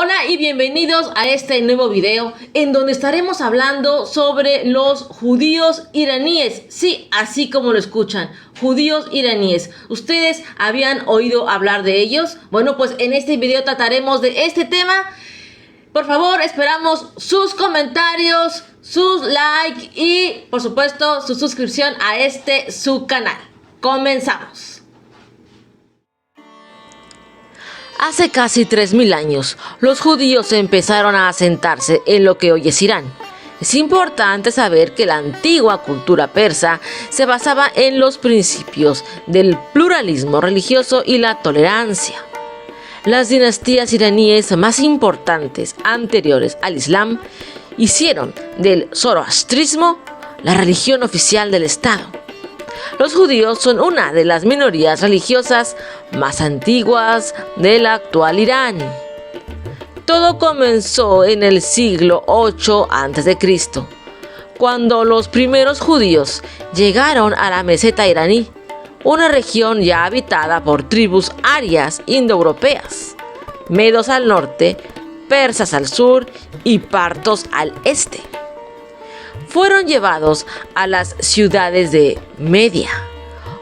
Hola y bienvenidos a este nuevo video en donde estaremos hablando sobre los judíos iraníes. Sí, así como lo escuchan, judíos iraníes. ¿Ustedes habían oído hablar de ellos? Bueno, pues en este video trataremos de este tema. Por favor, esperamos sus comentarios, sus likes y, por supuesto, su suscripción a su canal. Comenzamos. Hace casi 3000 años, los judíos empezaron a asentarse en lo que hoy es Irán. Es importante saber que la antigua cultura persa se basaba en los principios del pluralismo religioso y la tolerancia. Las dinastías iraníes más importantes anteriores al Islam hicieron del zoroastrismo la religión oficial del Estado. Los judíos son una de las minorías religiosas más antiguas del actual Irán. Todo comenzó en el siglo VIII a.C., cuando los primeros judíos llegaron a la meseta iraní, una región ya habitada por tribus arias indoeuropeas, medos al norte, persas al sur y partos al este. Fueron llevados a las ciudades de Media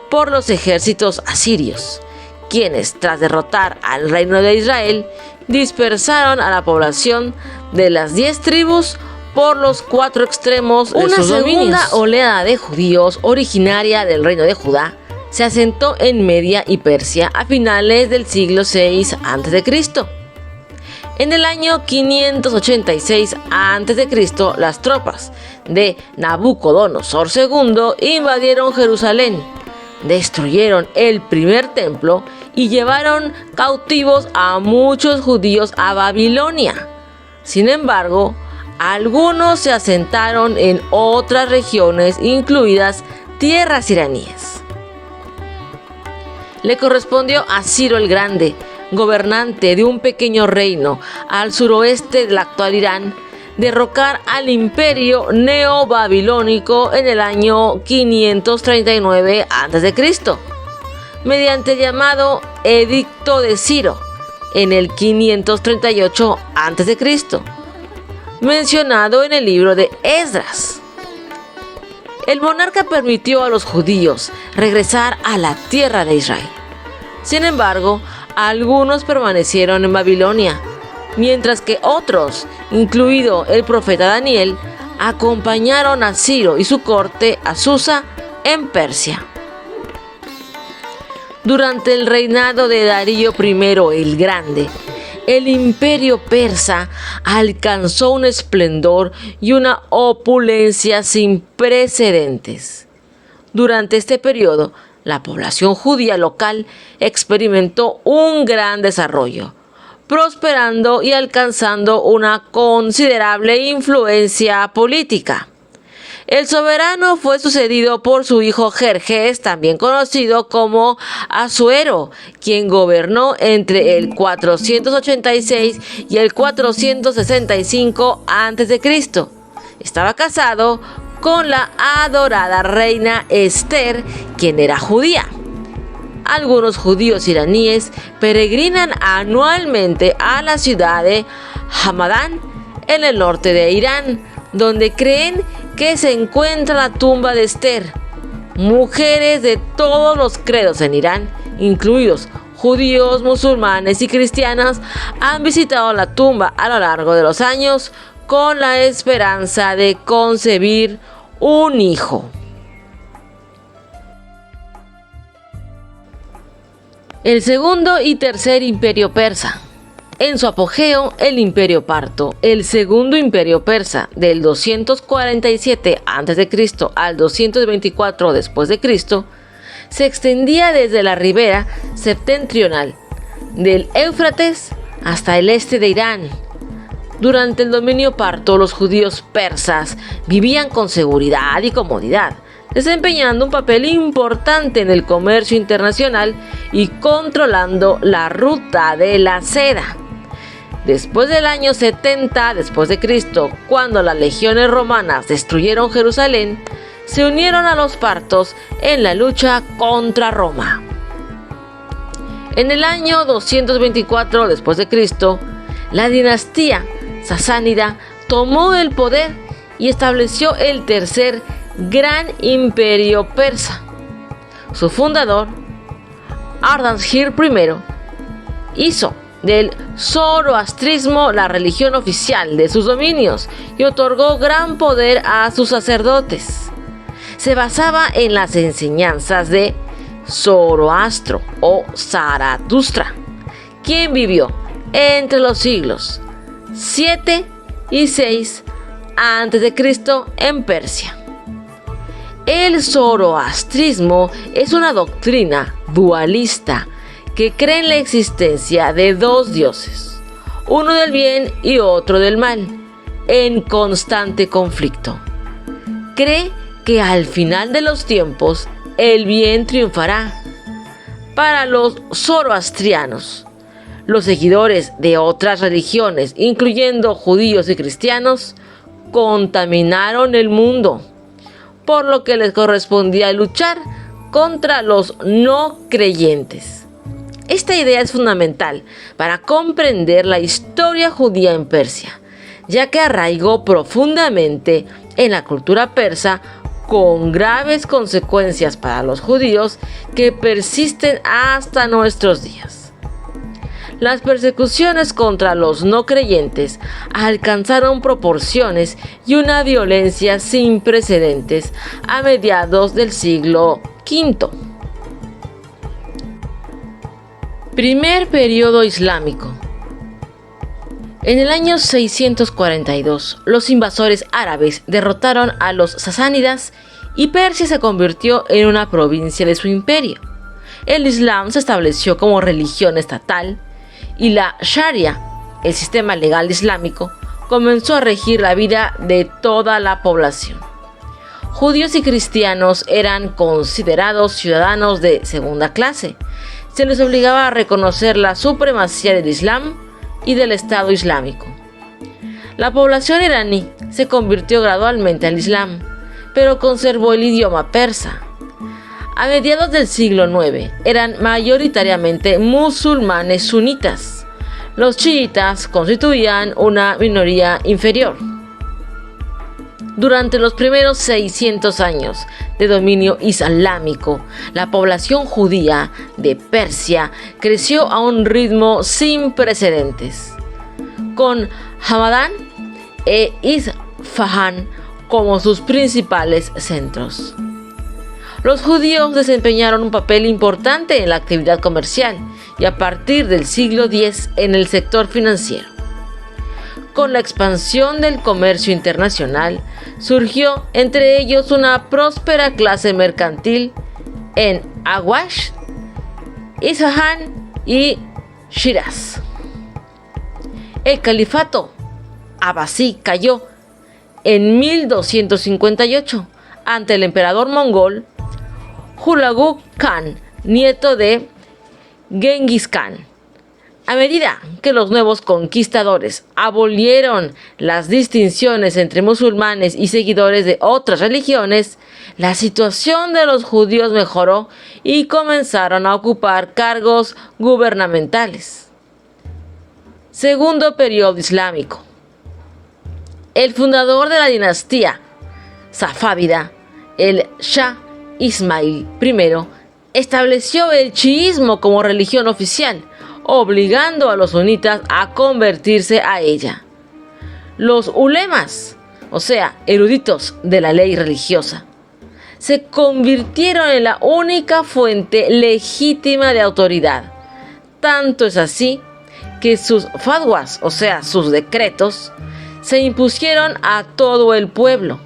por los ejércitos asirios, quienes, tras derrotar al reino de Israel, dispersaron a la población de las 10 tribus por los 4 extremos de sus dominios. Una segunda oleada de judíos originaria del reino de Judá se asentó en Media y Persia a finales del siglo VI a.C. En el año 586 a.C., las tropas de Nabucodonosor II invadieron Jerusalén, destruyeron el primer templo y llevaron cautivos a muchos judíos a Babilonia. Sin embargo, algunos se asentaron en otras regiones, incluidas tierras iraníes. Le correspondió a Ciro el Grande, gobernante de un pequeño reino al suroeste del actual Irán, derrocar al imperio neobabilónico en el año 539 a.C., mediante el llamado Edicto de Ciro en el 538 a.C., mencionado en el libro de Esdras. El monarca permitió a los judíos regresar a la tierra de Israel. Sin embargo, algunos permanecieron en Babilonia, mientras que otros, incluido el profeta Daniel, acompañaron a Ciro y su corte a Susa en Persia. Durante el reinado de Darío I el Grande, el imperio persa alcanzó un esplendor y una opulencia sin precedentes. Durante este periodo, la población judía local experimentó un gran desarrollo, prosperando y alcanzando una considerable influencia política. El soberano fue sucedido por su hijo Jerjes, también conocido como Asuero, quien gobernó entre el 486 y el 465 a.C. Estaba casado con la adorada reina Esther, quien era judía. Algunos judíos iraníes peregrinan anualmente a la ciudad de Hamadán, en el norte de Irán, donde creen que se encuentra la tumba de Esther. Mujeres de todos los credos en Irán, incluidos judíos, musulmanes y cristianos, han visitado la tumba a lo largo de los años con la esperanza de concebir un hijo. El segundo y tercer imperio persa. En su apogeo, el imperio parto, el segundo imperio persa, del 247 a.C. al 224 después de Cristo, se extendía desde la ribera septentrional del Éufrates hasta el este de Irán. Durante el dominio parto, los judíos persas vivían con seguridad y comodidad, desempeñando un papel importante en el comercio internacional y controlando la ruta de la seda. Después del año 70 después de Cristo, cuando las legiones romanas destruyeron Jerusalén, se unieron a los partos en la lucha contra Roma. En el año 224 después de Cristo, La dinastía sasánida tomó el poder y estableció el tercer gran imperio persa. Su fundador, Ardashir I, hizo del zoroastrismo la religión oficial de sus dominios y otorgó gran poder a sus sacerdotes. Se basaba en las enseñanzas de Zoroastro o Zaratustra, quien vivió entre los siglos 7 y 6 a.C. en Persia. El zoroastrismo es una doctrina dualista que cree en la existencia de dos dioses, uno del bien y otro del mal, en constante conflicto. Cree que al final de los tiempos el bien triunfará. Para los zoroastrianos, los seguidores de otras religiones, incluyendo judíos y cristianos, contaminaron el mundo, por lo que les correspondía luchar contra los no creyentes. Esta idea es fundamental para comprender la historia judía en Persia, ya que arraigó profundamente en la cultura persa, con graves consecuencias para los judíos que persisten hasta nuestros días. Las persecuciones contra los no creyentes alcanzaron proporciones y una violencia sin precedentes a mediados del siglo V. Primer periodo islámico. En el año 642, los invasores árabes derrotaron a los sasánidas y Persia se convirtió en una provincia de su imperio. El Islam se estableció como religión estatal y la Sharia, el sistema legal islámico, comenzó a regir la vida de toda la población. Judíos y cristianos eran considerados ciudadanos de segunda clase. Se les obligaba a reconocer la supremacía del Islam y del Estado Islámico. La población iraní se convirtió gradualmente al Islam, pero conservó el idioma persa. A mediados del siglo IX eran mayoritariamente musulmanes sunitas. Los chiitas constituían una minoría inferior. Durante los primeros 600 años de dominio islámico, la población judía de Persia creció a un ritmo sin precedentes, con Hamadán e Isfahán como sus principales centros. Los judíos desempeñaron un papel importante en la actividad comercial y a partir del siglo X en el sector financiero. Con la expansión del comercio internacional, surgió entre ellos una próspera clase mercantil en Awash, Isfahán y Shiraz. El califato abasí cayó en 1258 ante el emperador mongol Hulagu Khan, nieto de Genghis Khan. A medida que los nuevos conquistadores abolieron las distinciones entre musulmanes y seguidores de otras religiones, la situación de los judíos mejoró y comenzaron a ocupar cargos gubernamentales. Segundo periodo islámico. El fundador de la dinastía safávida, el Shah Ismail I, estableció el chiismo como religión oficial, obligando a los sunitas a convertirse a ella. Los ulemas, o sea, eruditos de la ley religiosa, se convirtieron en la única fuente legítima de autoridad. Tanto es así que sus fatwas, o sea, sus decretos, se impusieron a todo el pueblo.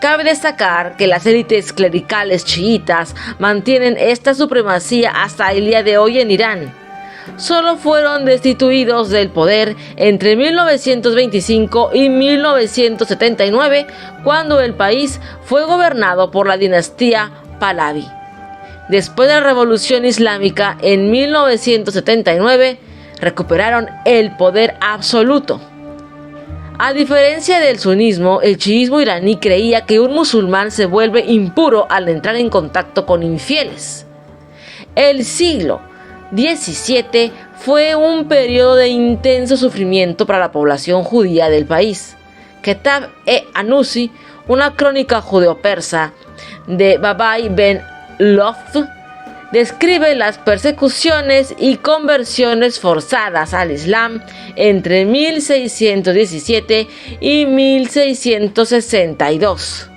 Cabe destacar que las élites clericales chiitas mantienen esta supremacía hasta el día de hoy en Irán. Solo fueron destituidos del poder entre 1925 y 1979, cuando el país fue gobernado por la dinastía Pahlaví. Después de la Revolución Islámica en 1979, recuperaron el poder absoluto. A diferencia del sunismo, el chiismo iraní creía que un musulmán se vuelve impuro al entrar en contacto con infieles. El siglo XVII fue un periodo de intenso sufrimiento para la población judía del país. Ketab-e-Anusi, una crónica judeo-persa de Babai ben Lof, describe las persecuciones y conversiones forzadas al Islam entre 1617 y 1662.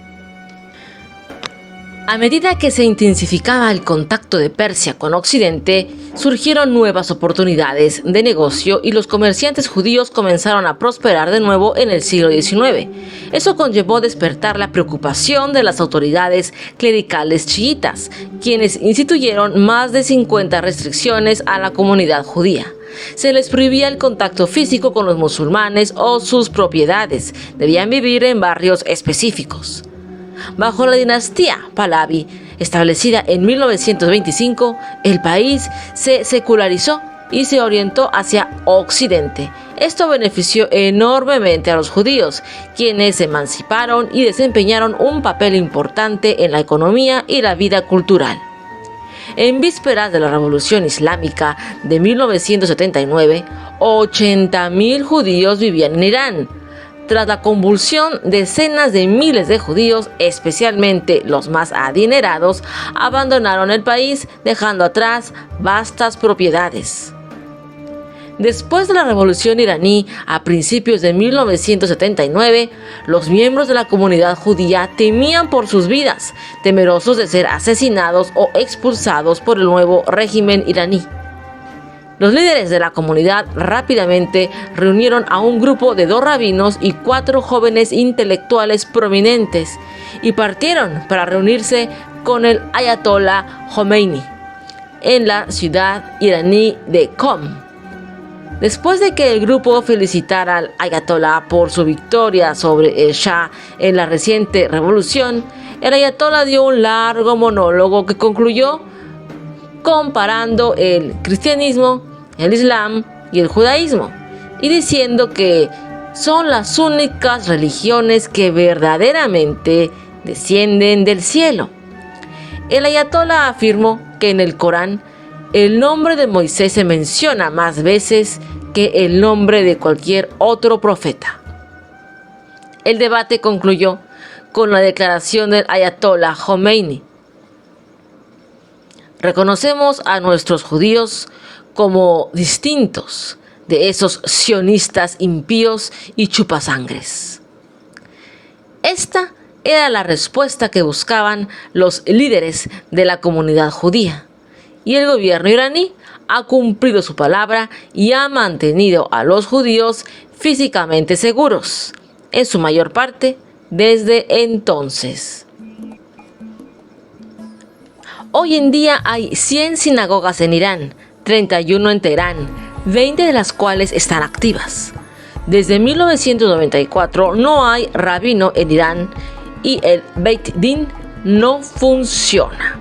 A medida que se intensificaba el contacto de Persia con Occidente, surgieron nuevas oportunidades de negocio y los comerciantes judíos comenzaron a prosperar de nuevo en el siglo XIX. Eso conllevó despertar la preocupación de las autoridades clericales chiitas, quienes instituyeron más de 50 restricciones a la comunidad judía. Se les prohibía el contacto físico con los musulmanes o sus propiedades, debían vivir en barrios específicos. Bajo la dinastía Pahlavi, establecida en 1925, el país se secularizó y se orientó hacia Occidente. Esto benefició enormemente a los judíos, quienes se emanciparon y desempeñaron un papel importante en la economía y la vida cultural. En vísperas de la Revolución Islámica de 1979, 80.000 judíos vivían en Irán. Tras la convulsión, decenas de miles de judíos, especialmente los más adinerados, abandonaron el país, dejando atrás vastas propiedades. Después de la Revolución iraní, a principios de 1979, los miembros de la comunidad judía temían por sus vidas, temerosos de ser asesinados o expulsados por el nuevo régimen iraní. Los líderes de la comunidad rápidamente reunieron a un grupo de 2 rabinos y 4 jóvenes intelectuales prominentes y partieron para reunirse con el ayatolá Jomeini en la ciudad iraní de Qom. Después de que el grupo felicitara al ayatolá por su victoria sobre el Shah en la reciente revolución, el ayatolá dio un largo monólogo que concluyó comparando el cristianismo, el islam y el judaísmo, y diciendo que son las únicas religiones que verdaderamente descienden del cielo. El ayatolá afirmó que en el Corán el nombre de Moisés se menciona más veces que el nombre de cualquier otro profeta. El debate concluyó con la declaración del ayatolá Jomeini: reconocemos a nuestros judíos como distintos de esos sionistas impíos y chupasangres. Esta era la respuesta que buscaban los líderes de la comunidad judía, y el gobierno iraní ha cumplido su palabra y ha mantenido a los judíos físicamente seguros, en su mayor parte desde entonces. Hoy en día hay 100 sinagogas en Irán, 31 en Teherán, 20 de las cuales están activas. Desde 1994 no hay rabino en Irán y el Beit Din no funciona.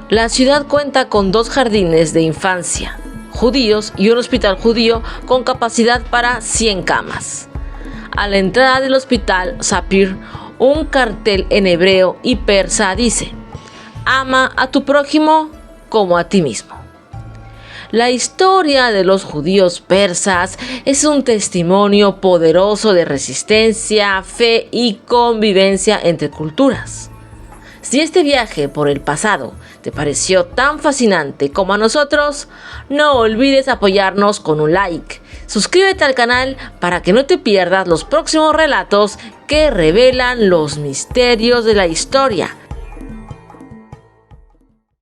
La ciudad cuenta con 2 jardines de infancia judíos y un hospital judío con capacidad para 100 camas. A la entrada del hospital Sapir, un cartel en hebreo y persa dice: ama a tu prójimo como a ti mismo. La historia de los judíos persas es un testimonio poderoso de resistencia, fe y convivencia entre culturas. Si este viaje por el pasado te pareció tan fascinante como a nosotros, no olvides apoyarnos con un like. Suscríbete al canal para que no te pierdas los próximos relatos que revelan los misterios de la historia.